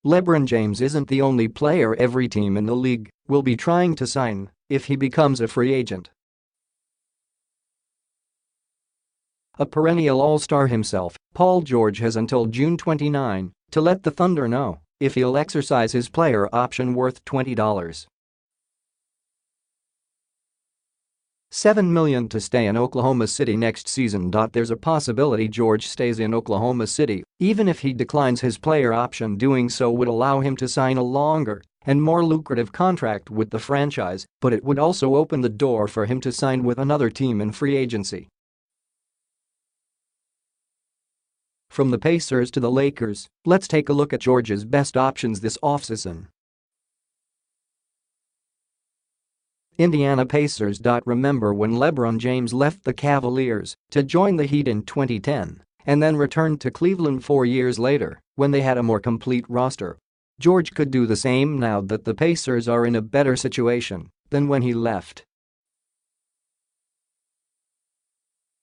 LeBron James isn't the only player every team in the league will be trying to sign if he becomes a free agent. A perennial all-star himself, Paul George has until June 29 to let the Thunder know if he'll exercise his player option worth $20. $7 million to stay in Oklahoma City next season. There's a possibility George stays in Oklahoma City, even if he declines his player option. Doing so would allow him to sign a longer and more lucrative contract with the franchise, but it would also open the door for him to sign with another team in free agency. From the Pacers to the Lakers, let's take a look at George's best options this offseason. Indiana Pacers. Remember when LeBron James left the Cavaliers to join the Heat in 2010 and then returned to Cleveland 4 years later when they had a more complete roster? George could do the same now that the Pacers are in a better situation than when he left.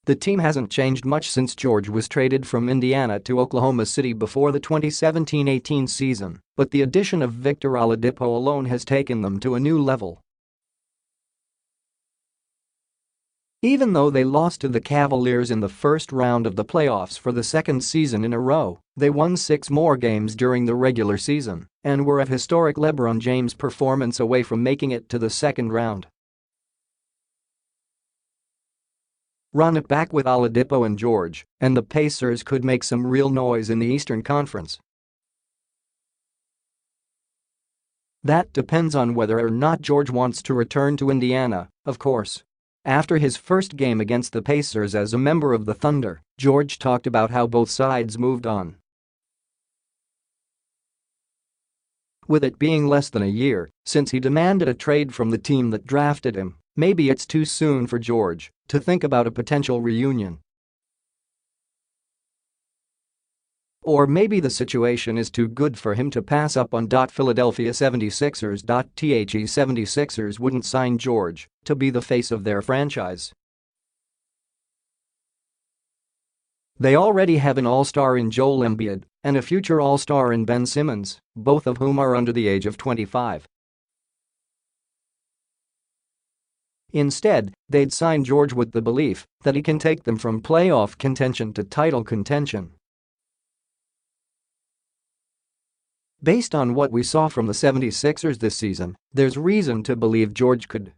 The team hasn't changed much since George was traded from Indiana to Oklahoma City before the 2017-18 season, but the addition of Victor Oladipo alone has taken them to a new level. Even though they lost to the Cavaliers in the first round of the playoffs for the second season in a row, they won 6 more games during the regular season and were a historic LeBron James performance away from making it to the second round. Run it back with Oladipo and George, and the Pacers could make some real noise in the Eastern Conference. That depends on whether or not George wants to return to Indiana, of course. After his first game against the Pacers as a member of the Thunder, George talked about how both sides moved on. With it being less than a year since he demanded a trade from the team that drafted him, maybe it's too soon for George to think about a potential reunion. Or maybe the situation is too good for him to pass up on. Philadelphia 76ers. The 76ers wouldn't sign George to be the face of their franchise. They already have an all-star in Joel Embiid and a future all-star in Ben Simmons, both of whom are under the age of 25. Instead, they'd sign George with the belief that he can take them from playoff contention to title contention. Based on what we saw from the 76ers this season, there's reason to believe George could.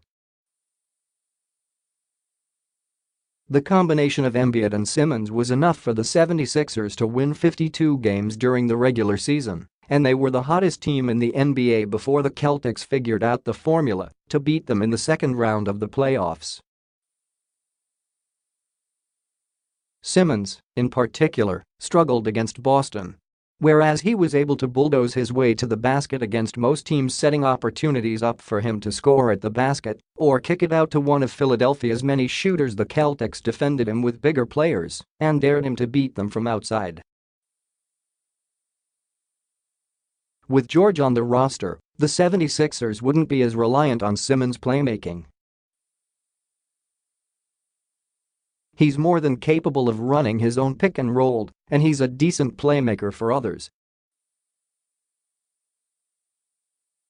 The combination of Embiid and Simmons was enough for the 76ers to win 52 games during the regular season, and they were the hottest team in the NBA before the Celtics figured out the formula to beat them in the second round of the playoffs. Simmons, in particular, struggled against Boston. Whereas he was able to bulldoze his way to the basket against most teams, setting opportunities up for him to score at the basket or kick it out to one of Philadelphia's many shooters. The Celtics defended him with bigger players and dared him to beat them from outside. With George on the roster, the 76ers wouldn't be as reliant on Simmons' playmaking. He's more than capable of running his own pick and roll, and he's a decent playmaker for others.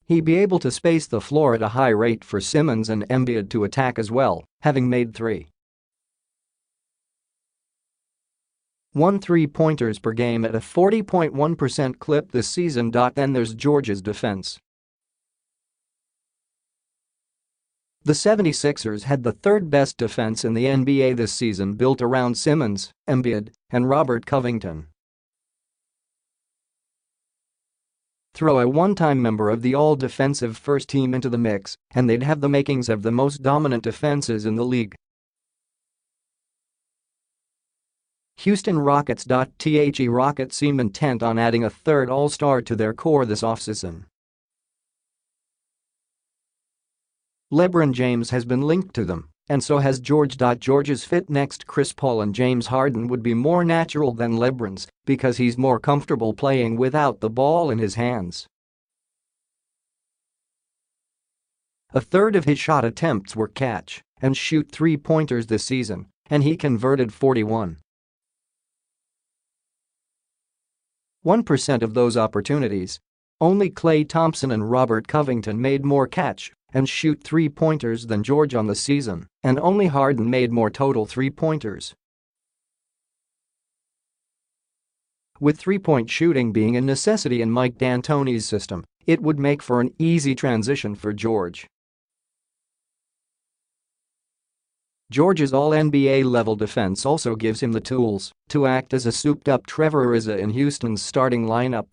He'd be able to space the floor at a high rate for Simmons and Embiid to attack as well, having made 3.1 3-pointers per game at a 40.1% clip this season. Then there's George's defense. The 76ers had the third-best defense in the NBA this season, built around Simmons, Embiid, and Robert Covington. Throw a one-time member of the all-defensive first team into the mix, and they'd have the makings of the most dominant defenses in the league. Houston Rockets. The Rockets seem intent on adding a third all-star to their core this offseason. LeBron James has been linked to them, and so has George. George's fit next Chris Paul and James Harden would be more natural than LeBron's because he's more comfortable playing without the ball in his hands. A third of his shot attempts were catch and shoot three-pointers this season, and he converted 41% of those opportunities. Only Klay Thompson and Robert Covington made more catch and shoot three-pointers than George on the season, and only Harden made more total three-pointers. With three-point shooting being a necessity in Mike D'Antoni's system, it would make for an easy transition for George. George's all-NBA level defense also gives him the tools to act as a souped-up Trevor Ariza in Houston's starting lineup.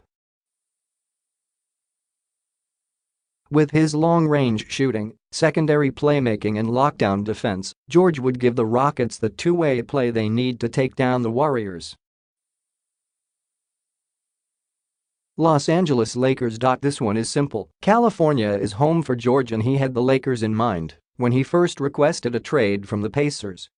With his long-range shooting, secondary playmaking and lockdown defense, George would give the Rockets the two-way play they need to take down the Warriors. Los Angeles Lakers. This one is simple. California is home for George and he had the Lakers in mind when he first requested a trade from the Pacers.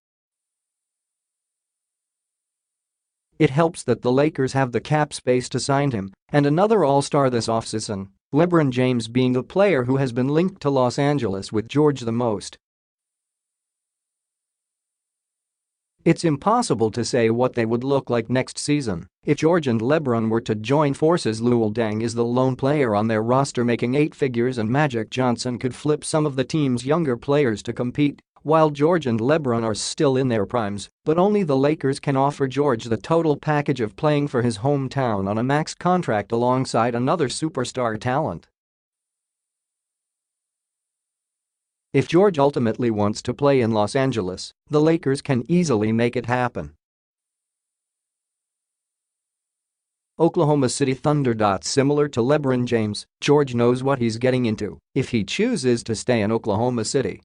It helps that the Lakers have the cap space to sign him and another all-star this offseason, LeBron James being the player who has been linked to Los Angeles with George the most. It's impossible to say what they would look like next season if George and LeBron were to join forces. Luol Deng is the lone player on their roster making 8 figures and Magic Johnson could flip some of the team's younger players to compete, while George and LeBron are still in their primes, but only the Lakers can offer George the total package of playing for his hometown on a max contract alongside another superstar talent. If George ultimately wants to play in Los Angeles, the Lakers can easily make it happen. Oklahoma City Thunder. Similar to LeBron James, George knows what he's getting into if he chooses to stay in Oklahoma City.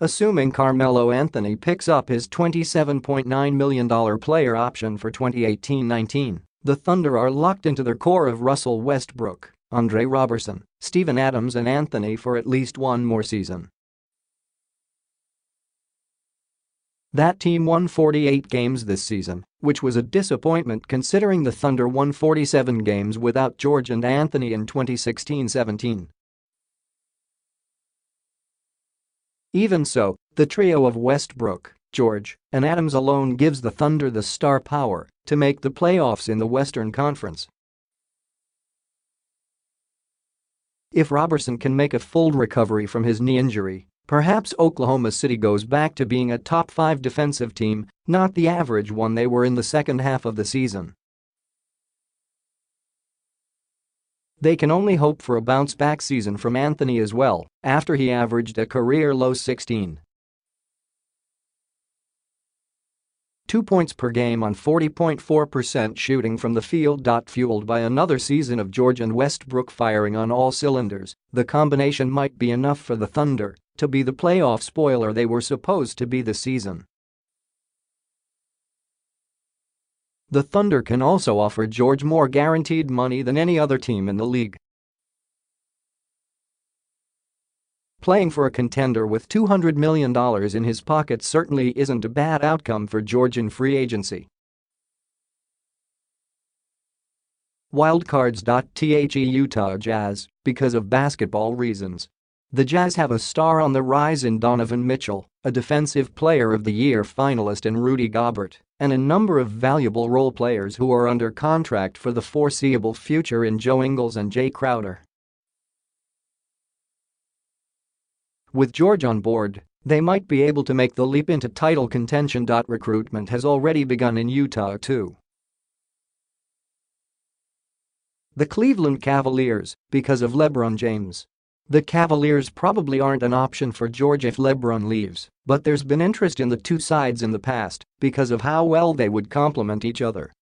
Assuming Carmelo Anthony picks up his $27.9 million player option for 2018-19, the Thunder are locked into their core of Russell Westbrook, Andre Robertson, Steven Adams and Anthony for at least one more season. That team won 48 games this season, which was a disappointment considering the Thunder won 47 games without George and Anthony in 2016-17. Even so, the trio of Westbrook, George, and Adams alone gives the Thunder the star power to make the playoffs in the Western Conference. If Robertson can make a full recovery from his knee injury, perhaps Oklahoma City goes back to being a top 5 defensive team, not the average one they were in the second half of the season. They can only hope for a bounce-back season from Anthony as well, after he averaged a career-low 16.2 points per game on 40.4% shooting from the field. Fueled by another season of George and Westbrook firing on all cylinders, the combination might be enough for the Thunder to be the playoff spoiler they were supposed to be this season. The Thunder can also offer George more guaranteed money than any other team in the league. Playing for a contender with $200 million in his pocket certainly isn't a bad outcome for George in free agency. Wildcards. Utah Jazz, because of basketball reasons. The Jazz have a star on the rise in Donovan Mitchell, a Defensive Player of the Year finalist in Rudy Gobert, and a number of valuable role players who are under contract for the foreseeable future in Joe Ingles and Jay Crowder. With George on board, they might be able to make the leap into title contention. Recruitment has already begun in Utah too. The Cleveland Cavaliers, because of LeBron James. The Cavaliers probably aren't an option for George if LeBron leaves, but there's been interest in the two sides in the past because of how well they would complement each other.